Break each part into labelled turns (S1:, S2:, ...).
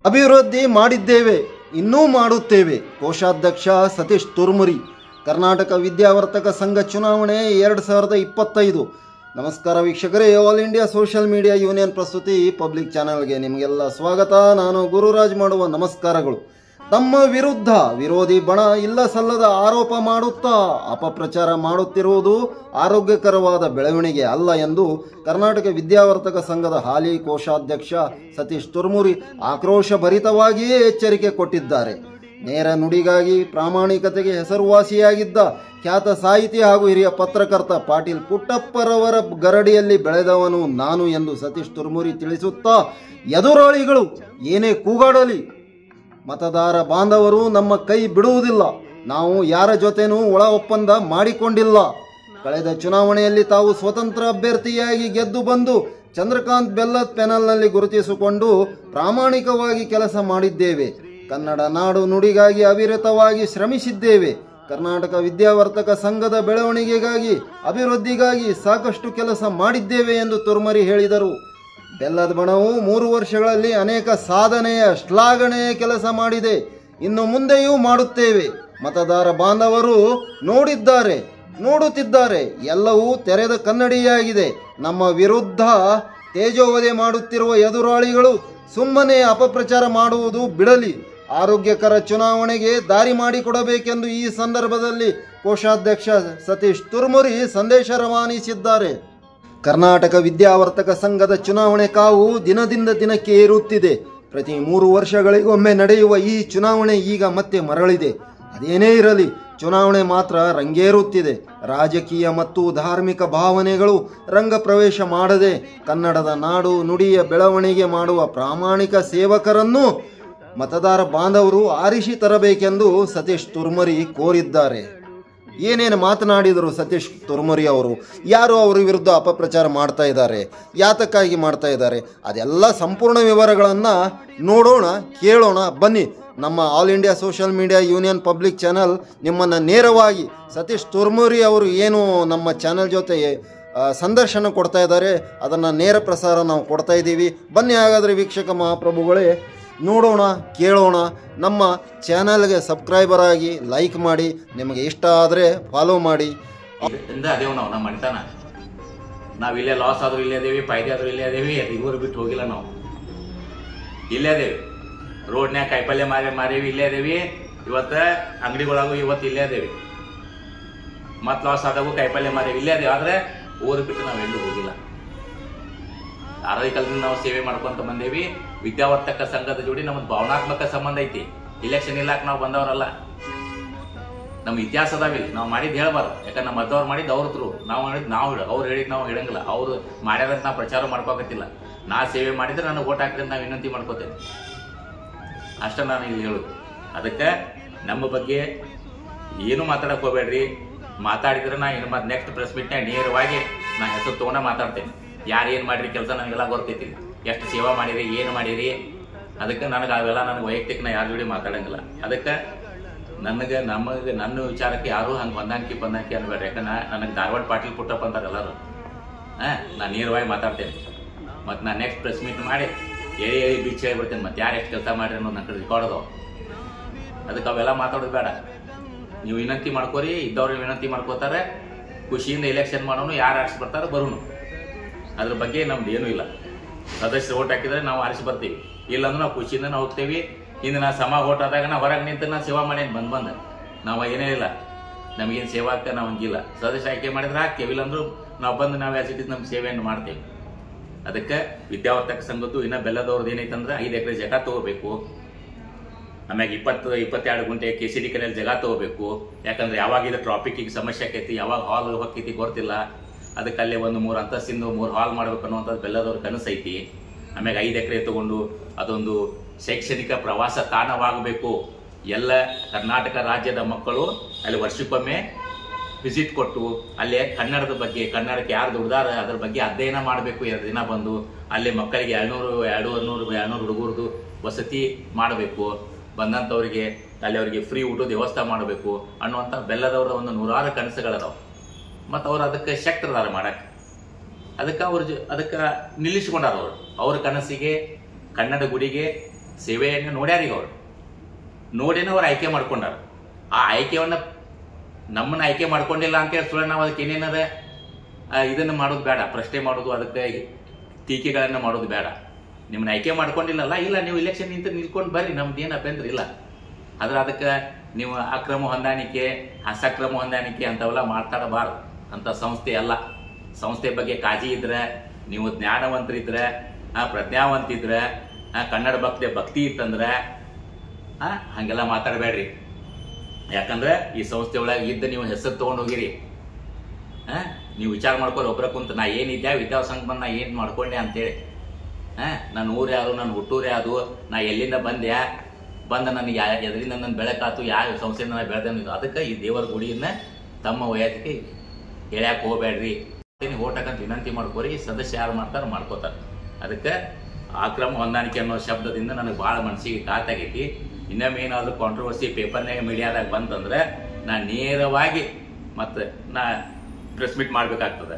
S1: ಅಭಿವೃದ್ಧಿ ಮಾಡಿದ್ದೇವೆ, ಇನ್ನೂ ಮಾಡುತ್ತೇವೆ. ಕೋಶಾಧ್ಯಕ್ಷ ಸತೀಶ್ ತುರ್ಮುರಿ. ಕರ್ನಾಟಕ ವಿದ್ಯಾವರ್ತಕ ಸಂಘ ಚುನಾವಣೆ 2025. ನಮಸ್ಕಾರ ವೀಕ್ಷಕರೇ, all India social media union ಪ್ರಸ್ತುತಿ ಪಬ್ಲಿಕ್ ಚಾನೆಲ್ಗೆ ನಿಮಗೆಲ್ಲ ಸ್ವಾಗತ. ನಾನು ಗುರುರಾಜ್ ಮಾಡುವ ನಮಸ್ಕಾರಗಳು. ತಮ್ಮ ವಿರುದ್ಧ ವಿರೋಧಿ ಬಣ ಇಲ್ಲ ಸಲ್ಲದ ಆರೋಪ ಮಾಡುತ್ತಾ ಅಪಪ್ರಚಾರ ಮಾಡುತ್ತಿರುವುದು ಆರೋಗ್ಯಕರವಾದ ಬೆಳವಣಿಗೆ ಅಲ್ಲ ಎಂದು ಕರ್ನಾಟಕ ವಿದ್ಯಾವರ್ತಕ ಸಂಘದ ಹಾಲಿ ಕೋಶಾಧ್ಯಕ್ಷ ಸತೀಶ್ ತುರ್ಮುರಿ ಆಕ್ರೋಶಭರಿತವಾಗಿಯೇ ಎಚ್ಚರಿಕೆ ಕೊಟ್ಟಿದ್ದಾರೆ. ನೇರ ನುಡಿಗಾಗಿ ಪ್ರಾಮಾಣಿಕತೆಗೆ ಹೆಸರುವಾಸಿಯಾಗಿದ್ದ ಖ್ಯಾತ ಸಾಹಿತಿ ಹಾಗೂ ಹಿರಿಯ ಪತ್ರಕರ್ತ ಪಾಟೀಲ್ ಪುಟ್ಟಪ್ಪರವರ ಗರಡಿಯಲ್ಲಿ ಬೆಳೆದವನು ನಾನು ಎಂದು ಸತೀಶ್ ತುರ್ಮುರಿ ತಿಳಿಸುತ್ತಾ, ಎದುರಾಳಿಗಳು ಏನೇ ಕೂಗಾಡಲಿ ಮತದಾರ ಬಾಂಧವರು ನಮ್ಮ ಕೈ ಬಿಡುವುದಿಲ್ಲ. ನಾವು ಯಾರ ಜೊತೆನೂ ಒಳ ಒಪ್ಪಂದ ಮಾಡಿಕೊಂಡಿಲ್ಲ. ಕಳೆದ ಚುನಾವಣೆಯಲ್ಲಿ ತಾವು ಸ್ವತಂತ್ರ ಅಭ್ಯರ್ಥಿಯಾಗಿ ಗೆದ್ದು ಬಂದು ಚಂದ್ರಕಾಂತ್ ಬೆಲ್ಲದ್ ಪೆನಲ್ನಲ್ಲಿ ಗುರುತಿಸಿಕೊಂಡು ಪ್ರಾಮಾಣಿಕವಾಗಿ ಕೆಲಸ ಮಾಡಿದ್ದೇವೆ. ಕನ್ನಡ ನಾಡು ನುಡಿಗಾಗಿ ಅವಿರತವಾಗಿ ಶ್ರಮಿಸಿದ್ದೇವೆ. ಕರ್ನಾಟಕ ವಿದ್ಯಾವರ್ತಕ ಸಂಘದ ಬೆಳವಣಿಗೆಗಾಗಿ ಅಭಿವೃದ್ಧಿಗಾಗಿ ಸಾಕಷ್ಟು ಕೆಲಸ ಮಾಡಿದ್ದೇವೆ ಎಂದು ತುರ್ಮರಿ ಹೇಳಿದರು. ಬೆಲ್ಲದ ಬಣವು 3 ವರ್ಷಗಳಲ್ಲಿ ಅನೇಕ ಸಾಧನೆಯ ಶ್ಲಾಘನೆಯ ಕೆಲಸ ಮಾಡಿದೆ. ಇನ್ನು ಮುಂದೆಯೂ ಮಾಡುತ್ತೇವೆ. ಮತದಾರ ಬಾಂಧವರು ನೋಡಿದ್ದಾರೆ, ನೋಡುತ್ತಿದ್ದಾರೆ. ಎಲ್ಲವೂ ತೆರೆದ ಕನ್ನಡಿಯಾಗಿದೆ. ನಮ್ಮ ವಿರುದ್ಧ ತೇಜೋವಧೆ ಮಾಡುತ್ತಿರುವ ಎದುರಾಳಿಗಳು ಸುಮ್ಮನೆ ಅಪಪ್ರಚಾರ ಮಾಡುವುದು ಬಿಡಲಿ. ಆರೋಗ್ಯಕರ ಚುನಾವಣೆಗೆ ದಾರಿ ಮಾಡಿಕೊಡಬೇಕೆಂದು ಈ ಸಂದರ್ಭದಲ್ಲಿ ಕೋಶಾಧ್ಯಕ್ಷ ಸತೀಶ್ ತುರ್ಮುರಿ ಸಂದೇಶ ರವಾನಿಸಿದ್ದಾರೆ. ಕರ್ನಾಟಕ ವಿದ್ಯಾವರ್ತಕ ಸಂಘದ ಚುನಾವಣೆ ಕಾವು ದಿನದಿಂದ ದಿನಕ್ಕೆ ಏರುತ್ತಿದೆ. ಪ್ರತಿ 3 ವರ್ಷಗಳಿಗೊಮ್ಮೆ ನಡೆಯುವ ಈ ಚುನಾವಣೆ ಈಗ ಮತ್ತೆ ಮರಳಿದೆ. ಅದೇನೇ ಇರಲಿ, ಚುನಾವಣೆ ಮಾತ್ರ ರಂಗೇರುತ್ತಿದೆ. ರಾಜಕೀಯ ಮತ್ತು ಧಾರ್ಮಿಕ ಭಾವನೆಗಳು ರಂಗ ಪ್ರವೇಶ ಮಾಡದೆ ಕನ್ನಡದ ನಾಡು ನುಡಿಯ ಬೆಳವಣಿಗೆ ಮಾಡುವ ಪ್ರಾಮಾಣಿಕ ಸೇವಕರನ್ನು ಮತದಾರ ಬಾಂಧವರು ಆರಿಸಿ ತರಬೇಕೆಂದು ಸತೀಶ್ ತುರ್ಮರಿ ಕೋರಿದ್ದಾರೆ. ಏನೇನು ಮಾತನಾಡಿದರು ಸತೀಶ್ ತುರ್ಮುರಿ ಅವರು? ಯಾರು ಅವರ ವಿರುದ್ಧ ಅಪಪ್ರಚಾರ ಮಾಡ್ತಾ ಇದ್ದಾರೆ, ಯಾತಕ್ಕಾಗಿ ಮಾಡ್ತಾ ಇದ್ದಾರೆ, ಅದೆಲ್ಲ ಸಂಪೂರ್ಣ ವಿವರಗಳನ್ನು ನೋಡೋಣ, ಕೇಳೋಣ ಬನ್ನಿ. ನಮ್ಮ all India social media union public channel ನಿಮ್ಮನ್ನು ನೇರವಾಗಿ ಸತೀಶ್ ತುರ್ಮುರಿ ಅವರು ಏನು ನಮ್ಮ ಚಾನಲ್ ಜೊತೆ ಸಂದರ್ಶನ ಕೊಡ್ತಾ ಇದ್ದಾರೆ ಅದನ್ನು ನೇರ ಪ್ರಸಾರ ನಾವು ಕೊಡ್ತಾ ಇದ್ದೀವಿ. ಬನ್ನಿ ಹಾಗಾದರೆ ವೀಕ್ಷಕ ಮಹಾಪ್ರಭುಗಳೇ, ನೋಡೋಣ, ಕೇಳೋಣ. ನಮ್ಮ ಚಾನಲ್ಗೆ ಸಬ್ಸ್ಕ್ರೈಬರ್ ಆಗಿ ಲೈಕ್ ಮಾಡಿ, ನಿಮಗೆ ಇಷ್ಟ ಆದರೆ ಫಾಲೋ ಮಾಡಿ.
S2: ಅದೇವು ನಾವು ಮಣಿತಾನ ನಾವು ಇಲ್ಲೇ ಲಾಸ್ ಆದರೂ ಇಲ್ಲೇ ಅದೇವಿ, ಫಾಯ್ದೆ ಆದರೂ ಇಲ್ಲೇ ಅದೇವಿ. ಇವರು ಬಿಟ್ಟು ಹೋಗಿಲ್ಲ, ನಾವು ಇಲ್ಲೇ ಅದೇವಿ. ರೋಡ್ನ್ಯಾಗ ಕಾಯಿಪಲ್ಯ ಮಾರೇವಿ, ಇಲ್ಲೇ ಅದೇವಿ. ಇವತ್ತು ಅಂಗಡಿಗಳಾಗು ಇವತ್ತು ಇಲ್ಲೇ ಅದೇವಿ. ಮತ್ತು ಲಾಸ್ ಆದಾಗೂ ಕಾಯಿಪಲ್ಯ ಮಾರೇವಿ, ಇಲ್ಲೇ ಅದೇವಿ. ಆದರೆ ಊರು ಬಿಟ್ಟು ನಾವು ಎಲ್ಲೂ ಹೋಗಿಲ್ಲ. ಆರೋಗ್ಯದಿಂದ ನಾವು ಸೇವೆ ಮಾಡ್ಕೊಂತ ಬಂದೇವಿ. ವಿದ್ಯಾವರ್ತಕ ಸಂಘದ ಜೋಡಿ ನಮ್ದು ಭಾವನಾತ್ಮಕ ಸಂಬಂಧ ಐತಿ. ಇಲೆಕ್ಷನ್ ಇಲ್ಲಾಕ ನಾವು ಬಂದವರಲ್ಲ. ನಮ್ಮ ಇತಿಹಾಸ ಅದಾವಿಲ್ಲ, ನಾವು ಮಾಡಿದ್ದು ಹೇಳ್ಬಾರ್ದು. ಯಾಕಂದ್ರೆ ನಮ್ಮ ಮದ್ದವ್ರು ಮಾಡಿದ್ದು ಅವ್ರ ಥ್ರೂ, ನಾವು ಮಾಡಿದ್ದು ನಾವು ಅವ್ರು ಹೇಳಿದ್ ನಾವು ಹೇಳಂಗಿಲ್ಲ. ಅವ್ರು ಮಾಡ್ಯಾರಂತ ನಾವು ಪ್ರಚಾರ ಮಾಡ್ಕೋಕತ್ತಿಲ್ಲ. ನಾ ಸೇವೆ ಮಾಡಿದ್ರೆ ನನಗೆ ಓಟ್ ಹಾಕಿದ್ರೆ ನಾವು ವಿನಂತಿ ಮಾಡ್ಕೋತೇನೆ ಅಷ್ಟೇ ನಾನು ಇಲ್ಲಿ ಹೇಳೋದು. ಅದಕ್ಕೆ ನಮ್ಮ ಬಗ್ಗೆ ಏನು ಮಾತಾಡಕ್ ಹೋಗ್ಬೇಡ್ರಿ. ಮಾತಾಡಿದ್ರೆ ನಾ ಇನ್ನು ಮತ್ತೆ ನೆಕ್ಸ್ಟ್ ಪ್ರೆಸ್ ಮೀಟ್ನಾಗ ನೇರವಾಗಿ ನಾ ಹೆಸರು ತೊಗೊಂಡ ಮಾತಾಡ್ತೇನೆ. ಯಾರು ಏನು ಮಾಡಿರಿ ಕೆಲಸ ನನಗೆಲ್ಲ ಗೊತ್ತೈತಿ. ಎಷ್ಟು ಸೇವಾ ಮಾಡಿರಿ, ಏನು ಮಾಡಿರಿ. ಅದಕ್ಕೆ ನನಗೆ ಅವೆಲ್ಲ ನನಗೆ ವೈಯಕ್ತಿಕ ನಾ ಯಾರ ಜೋಡಿ ಮಾತಾಡಂಗಿಲ್ಲ. ಅದಕ್ಕೆ ನನ್ನ ವಿಚಾರಕ್ಕೆ ಯಾರು ಹಂಗೆ ಹೊಂದಾಣಿಕೆ ಅನ್ಬೇಡ್ರಿ. ಯಾಕಂದ್ರೆ ನನಗೆ ಧಾರವಾಡ ಪಾಟೀಲ್ ಪುಟ್ಟಪ್ಪ ಅಂತಾರೆ ಎಲ್ಲರೂ. ನಾನು ನೇರವಾಗಿ ಮಾತಾಡ್ತೇನೆ. ಮತ್ತು ನಾನು ನೆಕ್ಸ್ಟ್ ಪ್ರೆಸ್ ಮೀಟ್ ಮಾಡಿ ಹೇಳಿ ಬೀಚ್ ಹೇಳ್ಬಿಡ್ತೇನೆ. ಮತ್ತು ಯಾರು ಎಷ್ಟು ಕೆಲಸ ಮಾಡಿರಿ ಅನ್ನೋದು ನನ್ನ ಕಡೆ ರೆಕಾರ್ಡ್ ಅದಾವ. ಅದಕ್ಕೆ ಅವೆಲ್ಲ ಮಾತಾಡೋದು ಬೇಡ. ನೀವು ವಿನಂತಿ ಮಾಡ್ಕೋರಿ, ಇದ್ದವ್ರಿಗೆ ವಿನಂತಿ ಮಾಡ್ಕೋತಾರೆ. ಖುಷಿಯಿಂದ ಎಲೆಕ್ಷನ್ ಮಾಡೋನು, ಯಾರು ಆರಿಸಿ ಬರ್ತಾರೆ ಬರೋನು. ಅದ್ರ ಬಗ್ಗೆ ನಮ್ದು ಏನೂ ಇಲ್ಲ. ಸದಸ್ಯರು ಓಟ್ ಹಾಕಿದ್ರೆ ನಾವು ಆರಿಸಿ ಬರ್ತೀವಿ, ಇಲ್ಲಾಂದ್ರೆ ನಾವು ಖುಷಿಯಿಂದ ನಾವು ಹೋಗ್ತೇವಿ. ಇನ್ನು ನಾ ಸಮ ಓಟ್ ಆದಾಗ ನಾ ಹೊರಗೆ ನಿಂತು ನಾನು ಸೇವಾ ಮಾಡೇನು ಬಂದು ನಾವು ಏನೇ ಇಲ್ಲ. ನಮಗೇನು ಸೇವಾಕ್ಕೆ ನಾವು ಹಂಗಿಲ್ಲ. ಸದಸ್ಯ ಆಯ್ಕೆ ಮಾಡಿದ್ರೆ ಹಾಕ್ತೇವೆ, ಇಲ್ಲಾಂದ್ರೂ ನಾವು ಬಂದು ನಾವು ಯಾಸಿಟ್ಟಿದ್ದು ನಮ್ಮ ಸೇವೆಯನ್ನು ಮಾಡ್ತೇವೆ. ಅದಕ್ಕೆ ವಿದ್ಯಾವರ್ತಕ ಸಂಘದ್ದು ಇನ್ನೂ ಬೆಲ್ಲದವ್ರದ್ದು ಏನೈತಂದ್ರೆ 5 ಎಕರೆ ಜಾಗ ತಗೋಬೇಕು. ಆಮ್ಯಾಗ 20-22 ಗುಂಟೆ KCD ಕಲೆಯಲ್ಲಿ ಜಾಗ ತಗೋಬೇಕು. ಯಾಕಂದ್ರೆ ಯಾವಾಗ ಇದು ಟ್ರಾಫಿಕ್ಕಿಗೆ ಸಮಸ್ಯೆ ಆಕೈತಿ, ಯಾವಾಗ ಹಾಲ್ ಹೋಗ್ತೈತಿ ಗೊತ್ತಿಲ್ಲ. ಅದಕ್ಕೆ ಅಲ್ಲೇ 3 ಅಂತಸ್ತಿಂದು 3 ಹಾಲ್ ಮಾಡ್ಬೇಕು ಅನ್ನುವಂಥದ್ದು ಬೆಲ್ಲದವ್ರ ಕನಸು ಐತಿ. ಆಮ್ಯಾಗ 5 ಎಕರೆ ತಗೊಂಡು ಅದೊಂದು ಶೈಕ್ಷಣಿಕ ಪ್ರವಾಸ ತಾಣವಾಗಬೇಕು. ಎಲ್ಲ ಕರ್ನಾಟಕ ರಾಜ್ಯದ ಮಕ್ಕಳು ಅಲ್ಲಿ ವರ್ಷಕ್ಕೊಮ್ಮೆ ವಿಸಿಟ್ ಕೊಟ್ಟು ಅಲ್ಲೇ ಕನ್ನಡದ ಬಗ್ಗೆ, ಕನ್ನಡಕ್ಕೆ ಯಾರು ದುಡ್ದಾರ ಅದ್ರ ಬಗ್ಗೆ ಅಧ್ಯಯನ ಮಾಡಬೇಕು. 2 ದಿನ ಬಂದು ಅಲ್ಲಿ ಮಕ್ಕಳಿಗೆ 200 ಹುಡುಗರದು ವಸತಿ ಮಾಡಬೇಕು. ಬಂದಂಥವ್ರಿಗೆ ಅಲ್ಲಿ ಅವರಿಗೆ ಫ್ರೀ ಊಟದ ವ್ಯವಸ್ಥೆ ಮಾಡಬೇಕು ಅನ್ನುವಂಥ ಬೆಲ್ಲದವರ ಒಂದು 100 ಕನಸುಗಳದಾವ. ಮತ್ತು ಅವ್ರು ಅದಕ್ಕೆ ಶಕ್ತರದಾರ ಮಾಡಕ್ಕೆ. ಅದಕ್ಕೆ ನಿಲ್ಲಿಸಿಕೊಂಡಾರ. ಅವ್ರ ಕನಸಿಗೆ, ಕನ್ನಡ ಗುಡಿಗೆ ಸೇವೆಯನ್ನು ನೋಡ್ಯಾರೀಗ ಅವರು ನೋಡೇನೋ ಅವ್ರು ಆಯ್ಕೆ ಮಾಡ್ಕೊಂಡಾರ. ಆ ಆಯ್ಕೆಯನ್ನ ನಮ್ಮನ್ನ ಆಯ್ಕೆ ಮಾಡ್ಕೊಂಡಿಲ್ಲ ಅಂತೇಳಿ ಸುಳ್ಳು ನಾವು ಅದಕ್ಕೆ ಏನೇನಾರ ಇದನ್ನು ಮಾಡೋದು ಬೇಡ, ಪ್ರಶ್ನೆ ಮಾಡೋದು, ಅದಕ್ಕೆ ಟೀಕೆಗಳನ್ನು ಮಾಡೋದು ಬೇಡ. ನಿಮ್ಮನ್ನ ಆಯ್ಕೆ ಮಾಡ್ಕೊಂಡಿಲ್ಲಲ್ಲ, ಇಲ್ಲ ನೀವು ಇಲೆಕ್ಷನ್ ನಿಲ್ಕೊಂಡು ಬರ್ರಿ, ನಮ್ದು ಏನು ಅಭ್ಯಂತರ ಇಲ್ಲ. ಆದ್ರೆ ಅದಕ್ಕೆ ನೀವು ಅಕ್ರಮ ಹೊಂದಾಣಿಕೆ, ಅಸಕ್ರಮ ಹೊಂದಾಣಿಕೆ ಅಂತವೆಲ್ಲ ಮಾತಾಡಬಾರ್ದು. ಅಂತ ಸಂಸ್ಥೆ ಅಲ್ಲ. ಸಂಸ್ಥೆ ಬಗ್ಗೆ ಕಾಳಜಿ ಇದ್ರೆ, ನೀವು ಜ್ಞಾನವಂತರಿದ್ರೆ, ಪ್ರಜ್ಞಾವಂತಿದ್ರೆ, ಕನ್ನಡ ಭಕ್ತಿ ಇತ್ತಂದ್ರೆ ಹಂಗೆಲ್ಲ ಮಾತಾಡಬೇಡ್ರಿ. ಯಾಕಂದ್ರೆ ಈ ಸಂಸ್ಥೆ ಒಳಗೆ ಇದ್ದ ನೀವು ಹೆಸರು ತಗೊಂಡು ಹೋಗಿರಿ. ನೀವು ವಿಚಾರ ಮಾಡ್ಕೊಳ್ಳಿ ಒಬ್ಬರ ಕುಂತ, ನಾ ಏನಿದ್ದೆ ವಿದ್ಯಾಸಂಘ ಬಂದು ನಾ ಏನು ಮಾಡ್ಕೊಂಡೆ ಅಂತೇಳಿ. ನನ್ನ ಊರು ಯಾವುದು, ನನ್ನ ಹುಟ್ಟೂರು ಯಾವುದು, ನಾ ಎಲ್ಲಿಂದ ಬಂದ ನನಗೆ ಎದರಿಂದ ನನ್ನ ಬೆಳಕಾತು, ಯಾವ ಸಂಸ್ಥೆಯಿಂದ ನಾನು ಬೆಳೆದ. ಅದಕ್ಕೆ ಈ ದೇವರ ಗುಡಿಯನ್ನ ತಮ್ಮ ವಯಸ್ಸಿಗೆ ಹೇಳ್ಯಾಕೆ ಹೋಗ್ಬೇಡ್ರಿ. ಓಟ್ ಹಾಕಂತ ವಿನಂತಿ ಮಾಡ್ಕೋರಿ. ಸದಸ್ಯ ಯಾರು ಮಾಡ್ತಾರೆ ಮಾಡ್ಕೋತಾರೆ. ಅದಕ್ಕೆ ಅಕ್ರಮ ಹೊಂದಾಣಿಕೆ ಅನ್ನೋ ಶಬ್ದದಿಂದ ನನಗೆ ಭಾಳ ಮನಸ್ಸಿಗೆ ಕಾತಾಗೈತಿ. ಇನ್ನೊಮ್ಮೆ ಏನಾದರೂ ಕಾಂಟ್ರವರ್ಸಿ ಪೇಪರ್ನಾಗ ಮೀಡಿಯಾದಾಗ ಬಂತಂದ್ರೆ ನಾ ನೇರವಾಗಿ ಮತ್ತೆ ನಾ ಪ್ರೆಸ್ ಮೀಟ್ ಮಾಡ್ಬೇಕಾಗ್ತದೆ.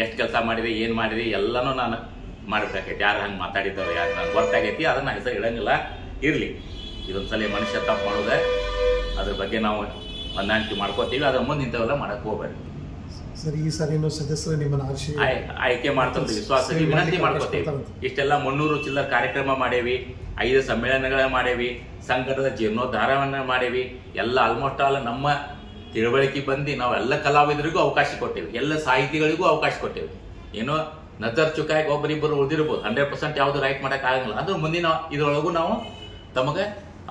S2: ಎಷ್ಟು ಕೆಲಸ ಮಾಡಿರಿ, ಏನು ಮಾಡಿರಿ ಎಲ್ಲನೂ ನಾನು ಮಾಡ್ಬೇಕಾಗೈತಿ. ಯಾರು ಹಂಗೆ ಮಾತಾಡಿದ್ದವ್ರು ಯಾರು ನನಗೆ ಗೊತ್ತಾಗೈತಿ, ಅದನ್ನು ಹೆಸರು ಇಡಂಗಿಲ್ಲ. ಇರಲಿ, ಇದೊಂದ್ಸಲ ಮನುಷ್ಯ ತಪ್ಪು ಮಾಡೋದೆ, ಅದ್ರ ಬಗ್ಗೆ ನಾವು ಹೊಂದಾಣಿಕೆ ಮಾಡ್ಕೋತೀವಿ. ಅದ್ರ ಮುಂದೆ ಇಂಥವೆಲ್ಲ ಮಾಡಕ್ಕೆ ಹೋಗ್ಬೇಡಿ.
S3: ಸರಿ, ಈ ಸಾರಿ ಸದಸ್ಯರು ನಿಮ್ಮನ್ನು
S2: ಆಯ್ಕೆ ಮಾಡ್ತಂತ ವಿಶ್ವಾಸ ವಿನಂತಿ ಮಾಡ್ಕೋತೀವಿ. ಇಷ್ಟೆಲ್ಲ 300 ಚಿಲ್ಲರ ಕಾರ್ಯಕ್ರಮ ಮಾಡೇವಿ, 5 ಸಮ್ಮೇಳನಗಳ ಮಾಡೇವಿ, ಸಂಘಟದ ಜೀರ್ಣೋದ್ಧಾರವನ್ನ ಮಾಡೇವಿ. ಎಲ್ಲ ಆಲ್ಮೋಸ್ಟ್ ಆಲ್ ನಮ್ಮ ತಿಳುವಳಿಕೆ ಬಂದು ನಾವೆಲ್ಲ ಕಲಾವಿದರಿಗೂ ಅವಕಾಶ ಕೊಟ್ಟೇವಿ, ಎಲ್ಲ ಸಾಹಿತಿಗಳಿಗೂ ಅವಕಾಶ ಕೊಟ್ಟೇವಿ. ಏನೋ ನಜರ್ ಚುಕಾಗಿ ಒಬ್ಬರಿಬ್ಬರು ಉಳಿದಿರ್ಬೋದು, 100% ಯಾವುದು ರೈಟ್ ಮಾಡಕ್ ಆಗಂಗಿಲ್ಲ. ಅಂದ್ರೆ ಮುಂದಿನ ಇದ್ರೊಳಗೂ ನಾವು ತಮಗೆ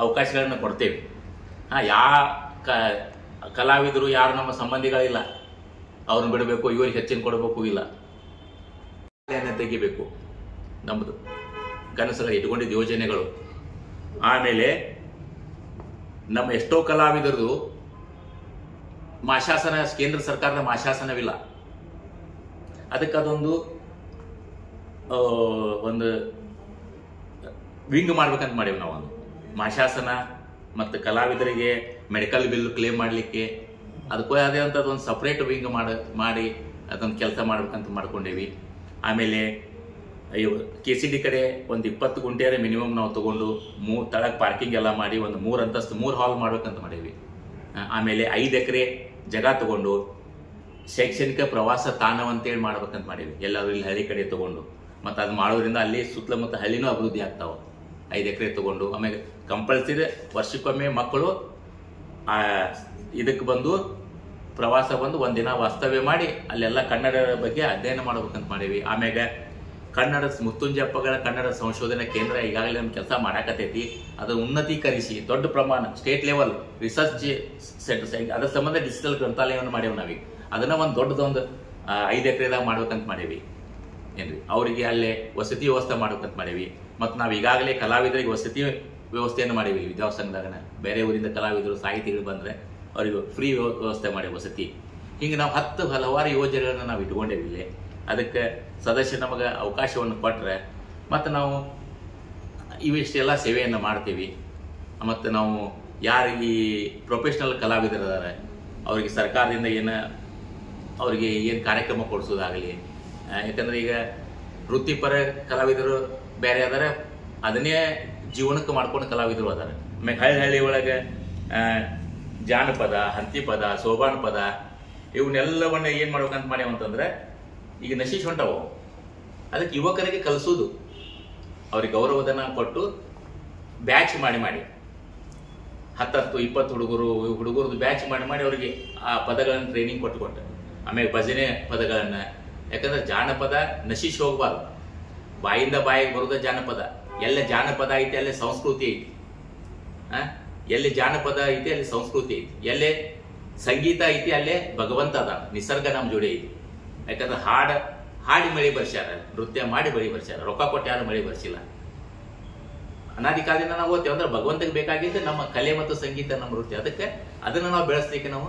S2: ಅವಕಾಶಗಳನ್ನ ಕೊಡ್ತೇವೆ. ಕಲಾವಿದರು ಯಾರು ನಮ್ಮ ಸಂಬಂಧಿಗಳಿಲ್ಲ, ಅವ್ರನ್ನ ಬಿಡಬೇಕು, ಇವ್ರಿಗೆ ಹೆಚ್ಚಿನ ಕೊಡಬೇಕು ಇಲ್ಲ, ತೆಗಿಬೇಕು. ನಮ್ಮದು ಕನಸು ಇಟ್ಕೊಂಡಿದ್ದ ಯೋಜನೆಗಳು. ಆಮೇಲೆ ನಮ್ಮ ಎಷ್ಟೋ ಕಲಾವಿದರದು ಮಾಶಾಸನ, ಕೇಂದ್ರ ಸರ್ಕಾರದ ಮಾಶಾಸನವಿಲ್ಲ. ಅದಕ್ಕೆ ಅದೊಂದು ಒಂದು ವಿಂಗ್ ಮಾಡ್ಬೇಕಂತ ಮಾಡೇವಿ ನಾವು. ಒಂದು ಮಾಶಾಸನ ಮತ್ತು ಕಲಾವಿದರಿಗೆ ಮೆಡಿಕಲ್ ಬಿಲ್ ಕ್ಲೇಮ್ ಮಾಡಲಿಕ್ಕೆ ಅದಕ್ಕೂ ಅದೇ ಅಂತದ್ದು ಒಂದು ಸಪ್ರೇಟ್ ವಿಂಗ್ ಮಾಡಿ ಅದೊಂದು ಕೆಲಸ ಮಾಡ್ಬೇಕಂತ ಮಾಡ್ಕೊಂಡೇವಿ. ಆಮೇಲೆ KCD ಕಡೆ ಒಂದು 20 ಗುಂಟೆಯರ ಮಿನಿಮಮ್ ನಾವು ತಗೊಂಡು ತಳಗೆ ಪಾರ್ಕಿಂಗ್ ಎಲ್ಲ ಮಾಡಿ ಒಂದು 3 ಅಂತಸ್ತು 3 ಹಾಲ್ ಮಾಡ್ಬೇಕಂತ ಮಾಡೇವಿ. ಆಮೇಲೆ 5 ಎಕರೆ ಜಾಗ ತಗೊಂಡು ಶೈಕ್ಷಣಿಕ ಪ್ರವಾಸ ತಾಣ ಅಂತೇಳಿ ಮಾಡ್ಬೇಕಂತ ಮಾಡೇವಿ. ಎಲ್ಲರೂ ಇಲ್ಲಿ ಹಳ್ಳಿ ಕಡೆ ತಗೊಂಡು ಮತ್ತು ಅದು ಮಾಡೋದ್ರಿಂದ ಅಲ್ಲಿ ಸುತ್ತಮುತ್ತ ಹಳ್ಳಿನೂ ಅಭಿವೃದ್ಧಿ ಆಗ್ತಾವೆ. 5 ಎಕರೆ ತಗೊಂಡು ಆಮೇಲೆ ಕಂಪಲ್ಸರಿ ವರ್ಷಕ್ಕೊಮ್ಮೆ ಮಕ್ಕಳು ಇದಕ್ಕೆ ಬಂದು ಪ್ರವಾಸ ಬಂದು ಒಂದಿನ ವಾಸ್ತವ್ಯ ಮಾಡಿ ಅಲ್ಲೆಲ್ಲ ಕನ್ನಡ ಬಗ್ಗೆ ಅಧ್ಯಯನ ಮಾಡ್ಬೇಕಂತ ಮಾಡೇವಿ. ಆಮ್ಯಾಗ ಕನ್ನಡ ಮುತ್ತುಂಜಪ್ಪಗಳ ಕನ್ನಡ ಸಂಶೋಧನಾ ಕೇಂದ್ರ ಈಗಾಗಲೇ ನಮ್ಮ ಕೆಲಸ ಮಾಡಾಕತೈತಿ. ಅದನ್ನು ಉನ್ನತೀಕರಿಸಿ ದೊಡ್ಡ ಪ್ರಮಾಣ ಸ್ಟೇಟ್ ಲೆವೆಲ್ ರಿಸರ್ಚ್ ಸೆಂಟರ್, ಅದರ ಸಂಬಂಧ ಡಿಜಿಟಲ್ ಗ್ರಂಥಾಲಯವನ್ನು ಮಾಡೇವಿ ನಾವೀಗ. ಅದನ್ನ ಒಂದು ದೊಡ್ಡದೊಂದು 5 ಎಕರೆದಾಗ ಮಾಡ್ಬೇಕಂತ ಮಾಡೇವಿ ಏನ್ರಿ. ಅವರಿಗೆ ಅಲ್ಲೇ ವಸತಿ ವ್ಯವಸ್ಥೆ ಮಾಡ್ಬೇಕಂತ ಮಾಡೇವಿ. ಮತ್ತು ನಾವು ಈಗಾಗಲೇ ಕಲಾವಿದರಿಗೆ ವಸತಿ ವ್ಯವಸ್ಥೆಯನ್ನು ಮಾಡೇವಿ ವಿದ್ಯಾಸಂಘದಾಗ. ಬೇರೆ ಊರಿಂದ ಕಲಾವಿದರು ಸಾಹಿತಿಗಳು ಬಂದರೆ ಅವರಿಗೆ ಫ್ರೀ ವ್ಯವಸ್ಥೆ ಮಾಡಿ ವಸತಿ. ಹಿಂಗೆ ನಾವು 10 ಹಲವಾರು ಯೋಜನೆಗಳನ್ನು ನಾವು ಇಟ್ಕೊಂಡೇವಿ ಇಲ್ಲಿ. ಅದಕ್ಕೆ ಸದಸ್ಯ ನಮಗೆ ಅವಕಾಶವನ್ನು ಕೊಟ್ಟರೆ ಮತ್ತು ನಾವು ಇವಿಷ್ಟೆಲ್ಲ ಸೇವೆಯನ್ನು ಮಾಡ್ತೀವಿ. ಮತ್ತು ನಾವು ಯಾರು ಈ ಪ್ರೊಫೆಷ್ನಲ್ ಕಲಾವಿದರಿದ್ದಾರೆ ಅವರಿಗೆ ಸರ್ಕಾರದಿಂದ ಅವರಿಗೆ ಏನು ಕಾರ್ಯಕ್ರಮ ಕೊಡಿಸೋದಾಗಲಿ. ಯಾಕಂದರೆ ಈಗ ವೃತ್ತಿಪರ ಕಲಾವಿದರು ಬೇರೆ ಅದಾರೆ, ಅದನ್ನೇ ಜೀವನಕ್ಕೆ ಮಾಡ್ಕೊಂಡು ಕಲಾವಿದರು ಅದಾರೆ. ಆಮೇಲೆ ಹಳ್ಳಿ ಒಳಗೆ ಜಾನಪದ, ಹಂತಿಪದ, ಸೋಬಾನ ಪದ ಇವನ್ನೆಲ್ಲವನ್ನ ಏನು ಮಾಡ್ಬೇಕಂತ ಮಾಡ್ಯಾವಂತಂದ್ರೆ ಈಗ ನಶಿಸಿ ಹೊಂಟವು. ಅದಕ್ಕೆ ಯುವಕರಿಗೆ ಕಲಿಸೋದು, ಅವ್ರಿಗೆ ಗೌರವಧನ ಕೊಟ್ಟು ಬ್ಯಾಚ್ ಮಾಡಿ 10-20 ಹುಡುಗರದು ಬ್ಯಾಚ್ ಮಾಡಿ ಅವರಿಗೆ ಆ ಪದಗಳನ್ನು ಟ್ರೈನಿಂಗ್ ಕೊಟ್ಟು ಆಮೇಲೆ ಭಜನೆ ಪದಗಳನ್ನು. ಯಾಕಂದ್ರೆ ಜಾನಪದ ನಶಿಸಿ ಹೋಗ್ಬಾರ್ದು, ಬಾಯಿಂದ ಬಾಯಿಗೆ ಬರೋದ ಜಾನಪದ. ಎಲ್ಲ ಜಾನಪದ ಐತಿ ಅಲ್ಲೇ ಸಂಸ್ಕೃತಿ ಐತಿ. ಎಲ್ಲಿ ಜಾನಪದ ಐತಿ ಅಲ್ಲಿ ಸಂಸ್ಕೃತಿ ಐತಿ. ಎಲ್ಲೇ ಸಂಗೀತ ಐತಿ ಅಲ್ಲೇ ಭಗವಂತ ಅದ, ನಿಸರ್ಗ ನಮ್ಮ ಜೋಡಿ ಐತಿ. ಯಾಕಂದ್ರೆ ಹಾಡಿ ಮಳಿ ಬರ್ಸ್ಯಾರ, ನೃತ್ಯ ಮಾಡಿ ಮಳಿ ಬರ್ಸ್ಯಾರ, ರೊಕ್ಕ ಕೊಟ್ಟು ಯಾರು ಮಳಿ ಬರ್ಸಿಲ್ಲ. ಅನಾದಿ ಕಾಲದಿಂದ ನಾವು ಓದ್ತೇವೆ ಅಂದ್ರೆ ಭಗವಂತಗೆ ಬೇಕಾಗಿದ್ದು ನಮ್ಮ ಕಲೆ ಮತ್ತು ಸಂಗೀತ, ನಮ್ಮ ನೃತ್ಯ. ಅದಕ್ಕೆ ಅದನ್ನು ನಾವು ಬೆಳೆಸಲಿಕ್ಕೆ ನಾವು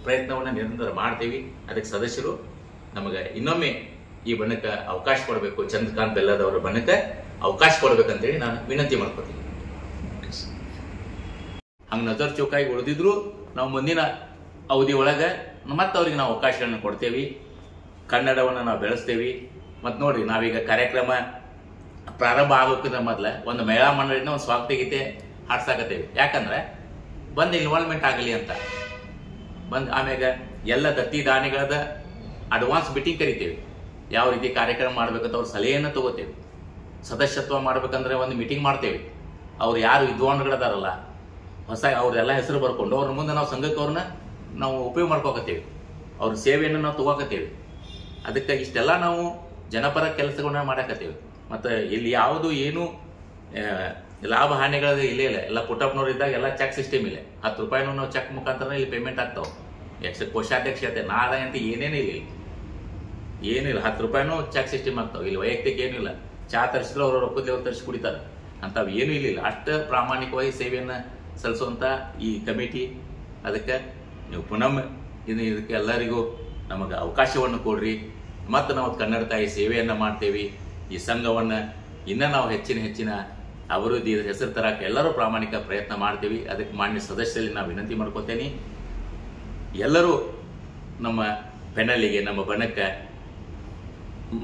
S2: ಪ್ರಯತ್ನವನ್ನು ನಿರಂತರ ಮಾಡ್ತೀವಿ. ಅದಕ್ಕೆ ಸದಸ್ಯರು ನಮಗೆ ಇನ್ನೊಮ್ಮೆ ಈ ಬಣ್ಣಕ್ಕೆ ಅವಕಾಶ ಕೊಡಬೇಕು, ಚಂದ್ರಕಾಂತ್ ಬೆಲ್ಲದವರ ಬಣ್ಣಕ್ಕೆ ಅವಕಾಶ ಕೊಡ್ಬೇಕಂತೇಳಿ ನಾನು ವಿನಂತಿ ಮಾಡ್ಕೊತೀನಿ. ಹಂಗೆ ನಜರ್ ಚೌಕಾಗಿ ಉಳಿದಿದ್ರು ನಾವು ಮುಂದಿನ ಅವಧಿ ಒಳಗೆ ಮತ್ತೆ ಅವ್ರಿಗೆ ನಾವು ಅವಕಾಶಗಳನ್ನ ಕೊಡ್ತೇವೆ, ಕನ್ನಡವನ್ನು ನಾವು ಬೆಳೆಸ್ತೇವೆ. ಮತ್ತು ನೋಡ್ರಿ, ನಾವೀಗ ಕಾರ್ಯಕ್ರಮ ಪ್ರಾರಂಭ ಆಗೋಕ್ಕಿಂತ ಮೊದಲ ಒಂದು ಮಹಿಳಾ ಮಂಡಳಿನ ಒಂದು ಸ್ವಾಗತ ಗೀತೆ ಹಾಡ್ಸಾಕತ್ತೇವೆ. ಯಾಕಂದ್ರೆ ಬಂದು ಇನ್ವಾಲ್ವ್ಮೆಂಟ್ ಆಗಲಿ ಅಂತ. ಬಂದು ಆಮ್ಯಾಗ ಎಲ್ಲ ದತ್ತಿ ದಾನಿಗಳದ ಅಡ್ವಾನ್ಸ್ ಮೀಟಿಂಗ್ ಕರಿತೇವೆ. ಯಾವ ರೀತಿ ಕಾರ್ಯಕ್ರಮ ಮಾಡ್ಬೇಕಂತ ಅವ್ರ ಸಲಹೆಯನ್ನು ತಗೋತೇವೆ. ಸದಸ್ಯತ್ವ ಮಾಡ್ಬೇಕಂದ್ರೆ ಒಂದು ಮೀಟಿಂಗ್ ಮಾಡ್ತೇವೆ. ಅವ್ರು ಯಾರು ವಿದ್ವಾನ್ಗಳದಾರಲ್ಲ ಹೊಸ ಅವ್ರೆಲ್ಲ ಹೆಸರು ಬರ್ಕೊಂಡು ಅವ್ರ ಮುಂದೆ ನಾವು ಸಂಘಕ್ಕೆ ಅವ್ರನ್ನ ನಾವು ಉಪಯೋಗ ಮಾಡ್ಕೋಕತ್ತೇವೆ. ಅವ್ರ ಸೇವೆಯನ್ನು ನಾವು ತಗೋಕತ್ತೇವೆ. ಅದಕ್ಕೆ ಇಷ್ಟೆಲ್ಲ ನಾವು ಜನಪರ ಕೆಲಸಗಳನ್ನ ಮಾಡಕತ್ತೇವೆ. ಮತ್ತು ಇಲ್ಲಿ ಯಾವುದು ಏನು ಲಾಭ ಹಾನಿಗಳದ್ದು ಇಲ್ಲೇ ಇಲ್ಲ. ಎಲ್ಲ ಪುಟ್ಟಪ್ಪನವ್ರು ಇದ್ದಾಗ ಎಲ್ಲ ಚೆಕ್ ಸಿಸ್ಟಮ್ ಇಲ್ಲ. 10 ರೂಪಾಯಿನೂ ನಾವು ಚೆಕ್ ಮುಖಾಂತರ ಇಲ್ಲಿ ಪೇಮೆಂಟ್ ಆಗ್ತಾವೆ. ಕೋಶಾಧ್ಯಕ್ಷತೆ ನಾಳೆ ಅಂತ ಏನೇನು ಇಲ್ಲ. ಏನಿಲ್ಲ, 10 ರೂಪಾಯಿನೂ ಚೆಕ್ ಸಿಸ್ಟಮ್ ಆಗ್ತಾವೆ. ಇಲ್ಲಿ ವೈಯಕ್ತಿಕ ಏನೂ ಇಲ್ಲ. ಚಾ ತರಿಸಿದ್ರು ಅವ್ರ ರೊಕ್ಕದಲ್ಲಿ ಅವ್ರು ತರಿಸಿ ಕುಡಿತಾರೆ. ಅಂಥವು ಏನೂ ಇಲ್ಲ. ಅಷ್ಟು ಪ್ರಾಮಾಣಿಕವಾಗಿ ಸೇವೆಯನ್ನು ಸಲ್ಲಿಸುವಂಥ ಈ ಕಮಿಟಿ. ಅದಕ್ಕೆ ನೀವು ಪುನಃ ಇದಕ್ಕೆ ಎಲ್ಲರಿಗೂ ನಮಗೆ ಅವಕಾಶವನ್ನು ಕೊಡ್ರಿ. ಮತ್ತು ನಾವು ಕನ್ನಡ ತಾಯಿ ಸೇವೆಯನ್ನು ಮಾಡ್ತೇವೆ. ಈ ಸಂಘವನ್ನು ಇನ್ನೂ ನಾವು ಹೆಚ್ಚಿನ ಅಭಿವೃದ್ಧಿ ಹೆಸರು ತರಕ್ಕೆ ಎಲ್ಲರೂ ಪ್ರಾಮಾಣಿಕ ಪ್ರಯತ್ನ ಮಾಡ್ತೀವಿ. ಅದಕ್ಕೆ ಮಾನ್ಯ ಸದಸ್ಯರಲ್ಲಿ ನಾವು ವಿನಂತಿ ಮಾಡ್ಕೋತೇನೆ, ಎಲ್ಲರೂ ನಮ್ಮ ಪೆನಲ್ಲಿಗೆ ನಮ್ಮ ಬಣಕ್ಕೆ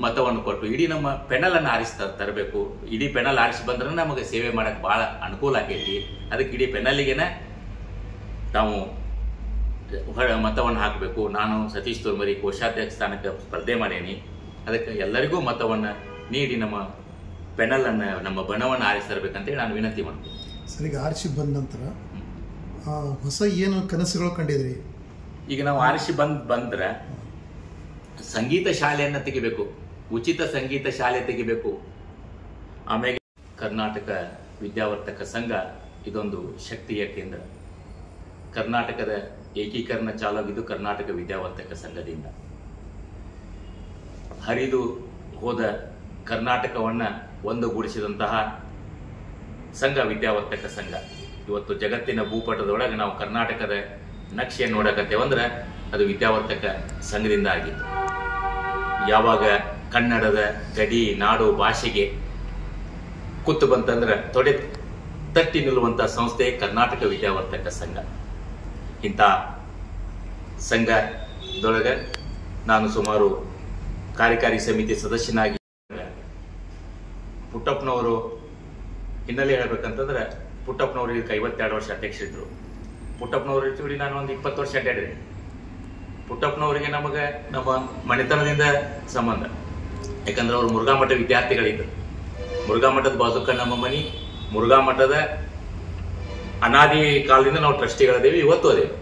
S2: ಮತವನ್ನು ಕೊಟ್ಟು ಇಡೀ ನಮ್ಮ ಪೆನಲನ್ನು ತರಬೇಕು. ಇಡೀ ಪೆನಲ್ ಆರಿಸಿ ಬಂದ್ರೆ ನಮಗೆ ಸೇವೆ ಮಾಡಕ್ಕೆ ಭಾಳ ಅನುಕೂಲ ಆಗೈತಿ. ಅದಕ್ಕೆ ಇಡೀ ಪೆನಲ್ಲಿಗೆನ ನಾವು ಮತವನ್ನು ಹಾಕಬೇಕು. ನಾನು ಸತೀಶ್ ತುರ್ಮರಿ ಕೋಶಾಧ್ಯಕ್ಷ ಸ್ಥಾನಕ್ಕೆ ಸ್ಪರ್ಧೆ ಮಾಡೇನಿ. ಅದಕ್ಕೆ ಎಲ್ಲರಿಗೂ ಮತವನ್ನು ನೀಡಿ ನಮ್ಮ ಪೆನಲನ್ನು ನಮ್ಮ ಬಣವನ್ನು ಆರಿಸಿ ತರಬೇಕಂತೇಳಿ ನಾನು ವಿನಂತಿ ಮಾಡ್ತೀನಿ.
S3: ಸರ್, ಈಗ ಆರಿಸಿ ಬಂದ ನಂತರ ಹೊಸ ಏನು ಕನಸುಗಳು ಕಂಡಿದ್ರಿ?
S2: ಈಗ ನಾವು ಆರಿಸಿ ಬಂದ್ರೆ ಸಂಗೀತ ಶಾಲೆಯನ್ನು ತೆಗಿಬೇಕು. ಉಚಿತ ಸಂಗೀತ ಶಾಲೆ ತೆಗಿಬೇಕು. ಆಮೇಲೆ ಕರ್ನಾಟಕ ವಿದ್ಯಾವರ್ತಕ ಸಂಘ ಇದೊಂದು ಶಕ್ತಿಯ ಕೇಂದ್ರ. ಕರ್ನಾಟಕದ ಏಕೀಕರಣ ಚಾಲಾಗಿದ್ದು ಕರ್ನಾಟಕ ವಿದ್ಯಾವರ್ತಕ ಸಂಘದಿಂದ. ಹರಿದು ಹೋದ ಕರ್ನಾಟಕವನ್ನು ಒಂದುಗೂಡಿಸಿದಂತಹ ಸಂಘ ವಿದ್ಯಾವರ್ತಕ ಸಂಘ. ಇವತ್ತು ಜಗತ್ತಿನ ಭೂಪಟದೊಳಗೆ ನಾವು ಕರ್ನಾಟಕದ ನಕ್ಷೆ ನೋಡಕತ್ತೇವಂದ್ರೆ ಅದು ವಿದ್ಯಾವರ್ತಕ ಸಂಘದಿಂದ ಆಗಿತ್ತು. ಯಾವಾಗ ಕನ್ನಡದ ಗಡಿ ನಾಡು ಭಾಷೆಗೆ ಕುತ್ತು ಬಂತಂದ್ರೆ ತೊಡೆ ತಟ್ಟಿ ನಿಲ್ಲುವಂಥ ಸಂಸ್ಥೆ ಕರ್ನಾಟಕ ವಿದ್ಯಾವರ್ತಕ ಸಂಘ. ಇಂಥ ಸಂಘದೊಳಗೆ ನಾನು ಸುಮಾರು ಕಾರ್ಯಕಾರಿ ಸಮಿತಿ ಸದಸ್ಯನಾಗಿ. ಪುಟ್ಟಪ್ಪನವರು ಹಿನ್ನೆಲೆ ಹೇಳ್ಬೇಕಂತಂದ್ರೆ ಪುಟ್ಟಪ್ಪನವರು ಇದಕ್ಕೆ 52 ವರ್ಷ ಅಧ್ಯಕ್ಷರಿದ್ರು. ಪುಟ್ಟಪ್ಪನವ್ರ ಜೋಡಿ ನಾನು ಒಂದು 20 ವರ್ಷ ಅಡ್ಡಾಡಿದೆ. ಪುಟ್ಟಪ್ಪನವರಿಗೆ ನಮಗೆ ನಮ್ಮ ಮನೆತನದಿಂದ ಸಂಬಂಧ. ಯಾಕಂದ್ರೆ ಅವರು ಮುರುಘಾ ಮಠ ವಿದ್ಯಾರ್ಥಿಗಳಿದ್ರು. ಮುರುಘಾ ಮಠದ ಬಾಜುಕ ನಮ್ಮ ಮನೆ. ಮುರುಘಾ ಮಠದ ಅನಾದಿ ಕಾಲದಿಂದ ನಾವು ಟ್ರಸ್ಟಿಗಳಿದ್ದೇವೆ, ಇವತ್ತು ಅದೇವೆ.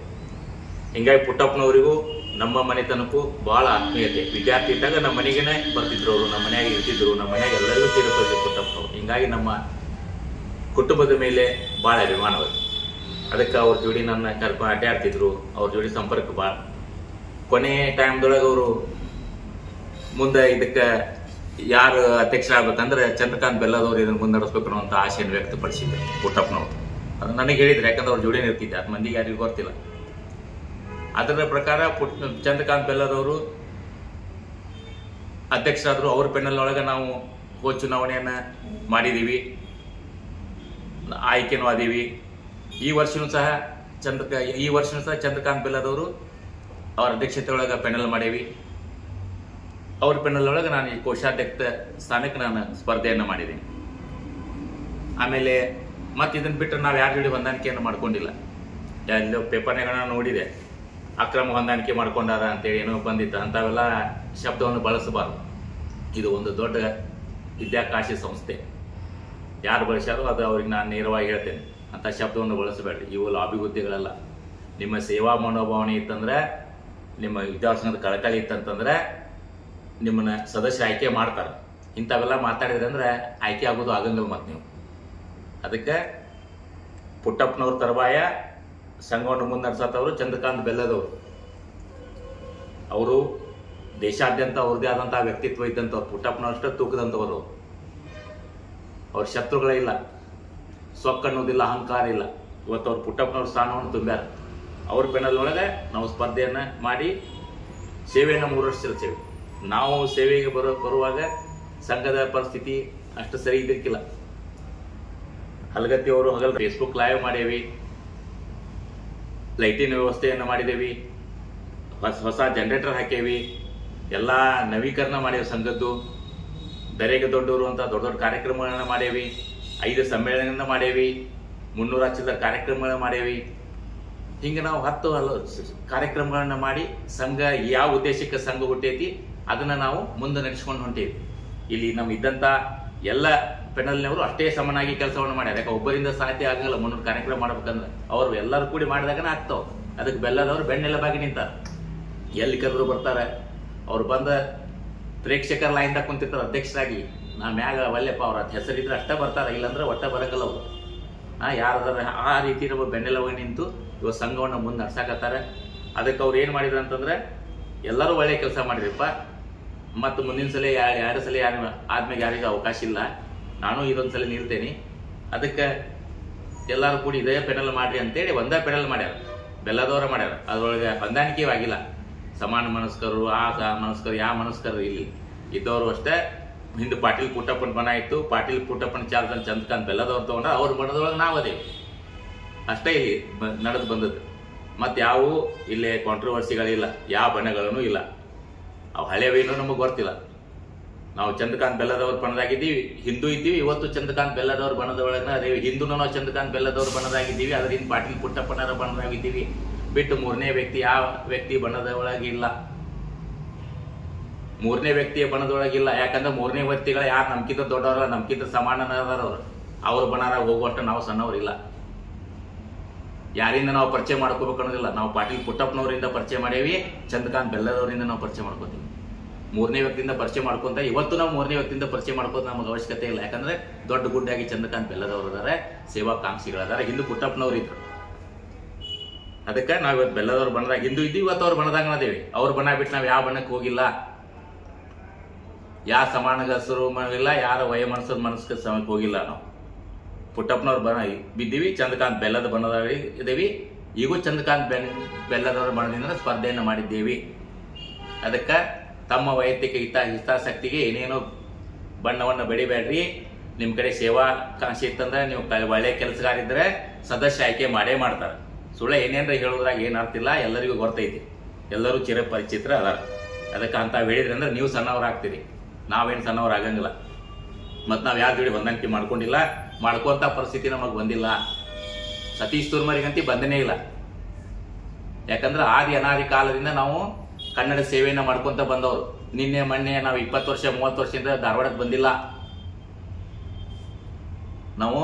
S2: ಹಿಂಗಾಗಿ ಪುಟ್ಟಪ್ಪನವರಿಗೂ ನಮ್ಮ ಮನೆತನಕ್ಕೂ ಬಹಳ ಆತ್ಮೀಯತೆ. ವಿದ್ಯಾರ್ಥಿ ಇದ್ದಾಗ ನಮ್ಮ ಮನೆಗೇನೆ ಬರ್ತಿದ್ರು ಅವರು, ನಮ್ಮ ಮನೆಯಾಗ ಇರ್ತಿದ್ರು. ನಮ್ಮ ಮನೆಯಾಗ ಎಲ್ಲರಿಗೂ ತೀರ್ಪದಿದ್ರು ಪುಟ್ಟಪ್ಪನವರು. ಹಿಂಗಾಗಿ ನಮ್ಮ ಕುಟುಂಬದ ಮೇಲೆ ಭಾಳ ಅಭಿಮಾನವರು. ಅದಕ್ಕೆ ಅವ್ರ ಜೋಡಿ ನನ್ನ ಕರ್ಕೊಂಡು ಅಡ್ಡಾಡ್ತಿದ್ರು. ಅವ್ರ ಜೋಡಿ ಸಂಪರ್ಕ ಭಾಳ. ಕೊನೆ ಟೈಮ್ದೊಳಗೆ ಅವರು ಮುಂದೆ ಇದಕ್ಕೆ ಯಾರು ಅಧ್ಯಕ್ಷರಾಗಬೇಕಂದ್ರೆ ಚಂದ್ರಕಾಂತ್ ಬೆಲ್ಲದವ್ರು ಇದನ್ನು ಮುನ್ನಡೆಸ್ಬೇಕು ಅನ್ನೋಂಥ ಆಶೆಯನ್ನು ವ್ಯಕ್ತಪಡಿಸಿದ್ರು ಪುಟ್ಟಪ್ಪನವರು. ಅದು ನನಗೆ ಹೇಳಿದ್ರು, ಯಾಕಂದ್ರೆ ಅವ್ರ ಜೋಡಿನೇ ಇರ್ತಿದ್ದೆ. ಅದು ಮಂದಿಗೆ ಯಾರಿಗೂ ಗೊತ್ತಿಲ್ಲ. ಅದರ ಪ್ರಕಾರ ಚಂದ್ರಕಾಂತ್ ಬೆಲ್ಲದವರು ಅಧ್ಯಕ್ಷರಾದರು. ಅವ್ರ ಪೆನ್ನಲ್ನೊಳಗೆ ನಾವು ಹೋದ ಚುನಾವಣೆಯನ್ನು ಮಾಡಿದ್ದೀವಿ, ಆಯ್ಕೆನೂ ಆದೀವಿ. ಈ ವರ್ಷನೂ ಸಹ ಚಂದ್ರಕಾಂತ್ ಬೆಲ್ಲದವರು ಅವ್ರ ಅಧ್ಯಕ್ಷತೆ ಒಳಗೆ ಪೆನಲ್ ಮಾಡೇವಿ. ಅವ್ರ ಪೆನಲ್ ಒಳಗೆ ನಾನು ಈ ಕೋಶಾಧ್ಯಕ್ಷ ಸ್ಥಾನಕ್ಕೆ ನಾನು ಸ್ಪರ್ಧೆಯನ್ನು ಮಾಡಿದ್ದೀನಿ. ಆಮೇಲೆ ಮತ್ತೆ ಇದನ್ನು ಬಿಟ್ಟರೆ ನಾವು ಯಾರ ಜೋಡಿ ಹೊಂದಾಣಿಕೆಯನ್ನು ಮಾಡ್ಕೊಂಡಿಲ್ಲ. ಎಲ್ಲೋ ಪೇಪರ್ನಾಗ ನಾನು ನೋಡಿದೆ, ಅಕ್ರಮ ಹೊಂದಾಣಿಕೆ ಮಾಡ್ಕೊಂಡಾರ ಅಂತೇಳಿ ಏನೋ ಬಂದಿತ್ತು. ಅಂಥವೆಲ್ಲ ಶಬ್ದವನ್ನು ಬಳಸಬಾರ್ದು. ಇದು ಒಂದು ದೊಡ್ಡ ವಿದ್ಯಾಕಾಶಿ ಸಂಸ್ಥೆ. ಯಾರು ಬಳಸ್ಯಾರೋ ಅದು ಅವ್ರಿಗೆ ನಾನು ನೇರವಾಗಿ ಹೇಳ್ತೇನೆ, ಅಂಥ ಶಬ್ದವನ್ನು ಬಳಸಬೇಡ್ರಿ. ಇವು ಲಾಬಿ ಹುದ್ದೆಗಳಲ್ಲ. ನಿಮ್ಮ ಸೇವಾ ಮನೋಭಾವನೆ ಇತ್ತಂದ್ರೆ, ನಿಮ್ಮ ವಿದ್ಯಾಸಂಘದ ಕಳಕಳಿ ಇತ್ತಂತಂದ್ರೆ ನಿಮ್ಮನ್ನ ಸದಸ್ಯ ಆಯ್ಕೆ ಮಾಡ್ತಾರೆ. ಇಂಥವೆಲ್ಲ ಮಾತಾಡಿದ್ರೆ ಅಂದ್ರೆ ಆಯ್ಕೆ ಆಗೋದು ಆಗಂಗಿಲ್ಲ. ಮತ್ತು ನೀವು ಅದಕ್ಕೆ ಪುಟ್ಟಪ್ಪನವ್ರ ತರವಾಯ ಸಂಘವನ್ನು ಮುನ್ನಡೆಸತ್ತವರು ಚಂದ್ರಕಾಂತ್ ಬೆಲ್ಲದವರು. ಅವರು ದೇಶಾದ್ಯಂತ ಅವ್ರದ್ದೇ ಆದಂತಹ ವ್ಯಕ್ತಿತ್ವ ಇದ್ದಂಥವ್ರು. ಪುಟ್ಟಪ್ಪನವರಷ್ಟೇ ತೂಕದಂಥವರು. ಅವ್ರ ಶತ್ರುಗಳೇ ಇಲ್ಲ, ಸೊಕ್ಕನ್ನೋದಿಲ್ಲ, ಅಹಂಕಾರ ಇಲ್ಲ. ಇವತ್ತು ಅವ್ರು ಪುಟ್ಟಪ್ಪನವ್ರ ಸ್ಥಾನವನ್ನು ತುಂಬ್ಯಾರ. ಅವ್ರ ಪೆನಲ್ನೊಳಗೆ ನಾವು ಸ್ಪರ್ಧೆಯನ್ನು ಮಾಡಿ ಸೇವೆಯನ್ನು 3 ವರ್ಷ ಸಲ್ಲಿಸೇವೆ. ನಾವು ಸೇವೆಗೆ ಬರುವಾಗ ಸಂಘದ ಪರಿಸ್ಥಿತಿ ಅಷ್ಟು ಸರಿ ಇದ್ದಿರ್ಕಿಲ್ಲ. ಹಲಗತ್ತಿ ಅವರು ಹಗಲು ಫೇಸ್ಬುಕ್ ಲೈವ್ ಮಾಡೇವಿ, ಲೈಟಿನ ವ್ಯವಸ್ಥೆಯನ್ನು ಮಾಡಿದೇವಿ, ಹೊಸ ಜನರೇಟರ್ ಹಾಕೇವಿ, ಎಲ್ಲ ನವೀಕರಣ ಮಾಡೇವಿ ಸಂಘದ್ದು. ದರೆಗೆ ದೊಡ್ಡವರು ಅಂತ ದೊಡ್ಡ ದೊಡ್ಡ ಕಾರ್ಯಕ್ರಮಗಳನ್ನ ಮಾಡೇವಿ, 5 ಸಮ್ಮೇಳನ ಮಾಡೇವಿ, 300 ಚಿಲ್ಲರ ಕಾರ್ಯಕ್ರಮಗಳನ್ನ ಮಾಡೇವಿ. ಹಿಂಗೆ ನಾವು 10 ಕಾರ್ಯಕ್ರಮಗಳನ್ನ ಮಾಡಿ ಸಂಘ ಯಾವ ಉದ್ದೇಶಕ್ಕೆ ಸಂಘ ಹುಟ್ಟೈತಿ ಅದನ್ನ ನಾವು ಮುಂದೆ ನಡೆಸ್ಕೊಂಡು ಹೊಂಟೇವಿ. ಇಲ್ಲಿ ನಮ್ಮ ಇದ್ದಂತ ಎಲ್ಲ ಪೆನಲ್ನವರು ಅಷ್ಟೇ ಸಮನಾಗಿ ಕೆಲಸವನ್ನು ಮಾಡ್ಯಾರ. ಯಾಕೆ ಒಬ್ಬರಿಂದ ಸಾಧ್ಯ ಆಗಲ್ಲ 300 ಕಾರ್ಯಕ್ರಮ ಮಾಡ್ಬೇಕಂದ್ರೆ ಅವ್ರು ಎಲ್ಲರೂ ಕೂಡಿ ಮಾಡಿದಾಗನ ಆಗ್ತಾವ. ಅದಕ್ಕೆ ಬೆಲ್ಲದವ್ರು ಬೆನ್ನೆಲುಬಾಗಿ ನಿಂತಾರ. ಎಲ್ಲಿ ಕರೆದ್ರು ಬರ್ತಾರೆ. ಅವ್ರು ಬಂದ ಪ್ರೇಕ್ಷಕರ ಲೈನ್ದಾಗ ಕುಂತಿರ್ತಾರೆ ಅಧ್ಯಕ್ಷರಾಗಿ. ನಾ ಮ್ಯಾಗ ಒಲ್ಲೆಪ್ಪ ಅವ್ರ ಹೆಸರಿದ್ರೆ ಅಷ್ಟೇ ಬರ್ತಾರೆ, ಇಲ್ಲಾಂದ್ರೆ ಒಟ್ಟ ಬರಕಲ್ಲ ಅವರು. ಯಾರದಾರ ಆ ರೀತಿ ನಮ್ಮ ಬೆನ್ನೆಲುಬಾಗಿ ನಿಂತು ಇವಾಗ ಸಂಘವನ್ನು ಮುಂದೆ ನಡ್ಸಾಕತ್ತಾರೆ. ಅದಕ್ಕೆ ಅವ್ರು ಏನು ಮಾಡಿದ್ರು ಅಂತಂದ್ರೆ ಎಲ್ಲರೂ ಒಳ್ಳೆ ಕೆಲಸ ಮಾಡಿದ್ರಪ್ಪ. ಮತ್ತು ಮುಂದಿನ ಸಲ ಎರಡು ಸಲ ಆದ್ಮೇಲೆ ಯಾರಿಗೂ ಅವಕಾಶ ಇಲ್ಲ, ನಾನು ಇದೊಂದು ಸಲ ನಿಲ್ತೇನೆ. ಅದಕ್ಕೆ ಎಲ್ಲರೂ ಕೂಡಿ ಇದೇ ಪೆನಲ್ ಮಾಡ್ರಿ ಅಂತೇಳಿ ಒಂದೇ ಪೆನಲ್ ಮಾಡ್ಯಾರ, ಬೆಲ್ಲದವರ ಮಾಡ್ಯಾರ. ಅದ್ರೊಳಗೆ ಹೊಂದಾಣಿಕೆ ಆಗಿಲ್ಲ. ಸಮಾನ ಮನಸ್ಕರು ಮನಸ್ಕರು ಯಾವ ಮನಸ್ಕರು ಇಲ್ಲಿ ಇದ್ದವರು ಅಷ್ಟೇ. ಹಿಂದೆ ಪಾಟೀಲ್ ಪುಟ್ಟಪ್ಪನ ಬಣ ಇತ್ತು, ಪಾಟೀಲ್ ಪುಟ್ಟಪ್ಪನ ಚಾರ್ಜಲ್ಲಿ ಚಂದ್ಕಾಂತ್ ಬೆಲ್ಲದವ್ರು ತಗೊಂಡ್ರೆ ಅವ್ರ ಬಣದೊಳಗೆ ನಾವು ಅದೇ ಅಷ್ಟೇ ಇಲ್ಲಿ ನಡೆದು ಬಂದದ್ದು. ಮತ್ತು ಯಾವ ಇಲ್ಲಿ ಕಾಂಟ್ರವರ್ಸಿಗಳಿಲ್ಲ, ಯಾವ ಬಣಗಳೂ ಇಲ್ಲ. ಅವು ಹಳೆವೇನೂ ನಮಗೆ ಗೊತ್ತಿಲ್ಲ. ನಾವು ಚಂದ್ರಕಾಂತ್ ಬೆಲ್ಲದವ್ರ ಬಣದಾಗಿದ್ದೀವಿ, ಹಿಂದೂ ಇದ್ದೀವಿ. ಇವತ್ತು ಚಂದ್ರಕಾಂತ್ ಬೆಲ್ಲದವ್ರ ಬಣದೊಳಗ ಅದೇ ಹಿಂದೂನು ನಾವು ಚಂದ್ರಕಾಂತ್ ಬೆಲ್ಲದವ್ರ ಬಣದಾಗಿದ್ದೀವಿ. ಅದರಿಂದ ಪಾಟೀಲ್ ಪುಟ್ಟಪ್ಪನರ ಬಣದಾಗಿದ್ದೀವಿ. ಬಿಟ್ಟು ಮೂರನೇ ವ್ಯಕ್ತಿ ಯಾವ ವ್ಯಕ್ತಿ ಬಣದ ಒಳಗಿಲ್ಲ, ಮೂರನೇ ವ್ಯಕ್ತಿಯ ಬಣದೊಳಗಿಲ್ಲ. ಯಾಕಂದ್ರೆ ಮೂರನೇ ವ್ಯಕ್ತಿಗಳು ಯಾರು ನಮ್ಕಿಂತ ದೊಡ್ಡವರಲ್ಲ, ನಮ್ಕಿಂತ ಸಮಾನರವರು. ಅವ್ರ ಬಣರಾಗ ಹೋಗುವಷ್ಟು ನಾವು ಸಣ್ಣವರಿಲ್ಲ. ಯಾರಿಂದ ನಾವು ಪರಿಚಯ ಮಾಡ್ಕೋಬೇಕು ಅನ್ನೋದಿಲ್ಲ. ನಾವು ಪಾಟೀಲ್ ಪುಟ್ಟಪ್ಪನವರಿಂದ ಪರಿಚಯ ಮಾಡೇವಿ, ಚಂದ್ರಕಾಂತ್ ಬೆಲ್ಲದವರಿಂದ ನಾವು ಪರಿಚಯ ಮಾಡ್ಕೋತೀವಿ. ಮೂರನೇ ವ್ಯಕ್ತಿಯಿಂದ ಪರಿಚಯ ಮಾಡ್ಕೊಂತ ಇವತ್ತು ನಾವು ಮೂರನೇ ವ್ಯಕ್ತಿಯಿಂದ ಪರಿಚಯ ಮಾಡ್ಕೋತ ನಮಗೆ ಅವಶ್ಯಕತೆ ಇಲ್ಲ. ಯಾಕಂದ್ರೆ ದೊಡ್ಡ ಗುಡ್ಡಾಗಿ ಚಂದ್ರಕಾಂತ್ ಬೆಲ್ಲದವರು ಅದಾರೆ, ಸೇವಾಕಾಂಕ್ಷಿಗಳದಾರೆ. ಹಿಂದೂ ಪುಟ್ಟಪ್ಪನವ್ರು ಇದ್ರು. ಅದಕ್ಕೆ ನಾವು ಇವತ್ತು ಬೆಲ್ಲದವ್ರ ಬಣದಾಗ ಹಿಂದೂ ಇದ್ದೀವಿ, ಇವತ್ತು ಅವ್ರ ಬಣದಾಗ ಅದೇವಿ. ಅವ್ರ ಬಣ ಬಿಟ್ಟು ನಾವು ಯಾವ ಬಣಕ್ಕೆ ಹೋಗಿಲ್ಲ, ಯಾವ ಸಮಾನ ಹೆಸರು ಇಲ್ಲ, ಯಾರ ವಯಮನಸ್ಸದ ಮನಸ್ಸಿಗೆ ಸಮಯಕ್ಕೆ ಹೋಗಿಲ್ಲ. ನಾವು ಪುಟ್ಟಪ್ಪನವ್ರ ಬಣ ಬಿದ್ದೀವಿ, ಚಂದ್ರಕಾಂತ್ ಬೆಲ್ಲದ ಬಣದಾಗ ಇದ್ದೀವಿ. ಈಗೂ ಚಂದ್ರಕಾಂತ್ ಬೆಲ್ಲದವರ ಬಣದಿಂದ ಸ್ಪರ್ಧೆಯನ್ನು ಮಾಡಿದ್ದೇವೆ. ಅದಕ್ಕೆ ತಮ್ಮ ವೈಯಕ್ತಿಕ ಹಿತಾಸಕ್ತಿಗೆ ಏನೇನೋ ಬಣ್ಣವನ್ನು ಬೆಳಿಬೇಡ್ರಿ. ನಿಮ್ಮ ಕಡೆ ಸೇವಾ ಕಾಂಕ್ಷಿ ಇತ್ತಂದ್ರೆ ನೀವು ಒಳ್ಳೆ ಕೆಲಸಗಾರ ಇದ್ರೆ ಸದಸ್ಯ ಆಯ್ಕೆ ಮಾಡೇ ಮಾಡ್ತಾರೆ. ಸುಳ್ಳ ಏನೇನ್ರ ಹೇಳೋದ್ರಾಗ ಏನು ಅರ್ಥ ಇಲ್ಲ, ಎಲ್ಲರಿಗೂ ಗೊತ್ತೈತಿ, ಎಲ್ಲರೂ ಚಿರಪರಿಚಿತರ ಅದಾರ. ಅದಕ್ಕೆ ಅಂತ ಹೇಳಿದ್ರಿ ಅಂದ್ರೆ ನೀವು ಸಣ್ಣವರಾಗ್ತೀರಿ, ನಾವೇನು ಸಣ್ಣವ್ರು ಆಗಂಗಿಲ್ಲ. ಮತ್ತು ನಾವು ಯಾರ ಜೋಡಿ ಹೊಂದಾಣಿಕೆ ಮಾಡ್ಕೊಂಡಿಲ್ಲ, ಮಾಡ್ಕೋಂಥ ಪರಿಸ್ಥಿತಿ ನಮಗೆ ಬಂದಿಲ್ಲ. ಸತೀಶ್ ತುರ್ಮರಿಗಂತೂ ಬಂದನೇ ಇಲ್ಲ. ಯಾಕಂದ್ರೆ ಆದಿ ಅನಾದಿ ಕಾಲದಿಂದ ನಾವು ಕನ್ನಡ ಸೇವೆಯನ್ನು ಮಾಡ್ಕೊಂತ ಬಂದವರು. ನಿನ್ನೆ ಮೊನ್ನೆ ನಾವು 20 ವರ್ಷ 30 ವರ್ಷದಿಂದ ಧಾರವಾಡಕ್ಕೆ ಬಂದಿಲ್ಲ. ನಾವು